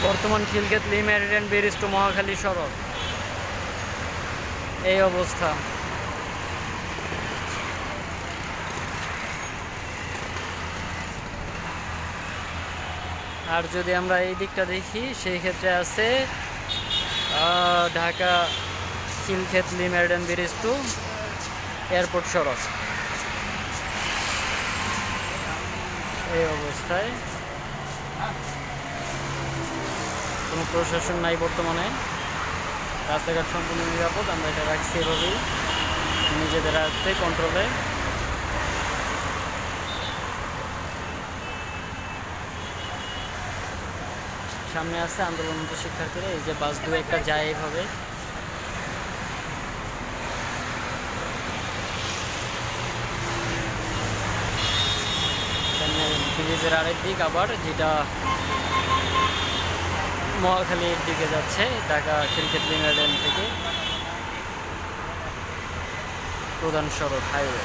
বর্তমান Khilkhet Meridian bridge to Mohakhali সড়ক এই অবস্থা। আর যদি আমরা এই দিকটা দেখি সেই ক্ষেত্রে আছে Dhaka Khilkhet Meridian bridge to airport সড়ক এই অবস্থায়। কোনো প্রশাসন নাই বর্তমানে, রাস্তাঘাট সম্পূর্ণ নিরাপদ। আমরা এটা রাখছি এভাবেই নিজেদের হাতে কন্ট্রোলে। সামনে আছে আন্দোলনরত শিক্ষার্থীরা, এই যে বাস দু একটা যায় এইভাবে। ব্রিজের আরেক দিক আবার যেটা মহাখালীর দিকে যাচ্ছে, ঢাকা খিলক্ষেত মেরিডিয়ান থেকে প্রধান সড়ক হাইওয়ে।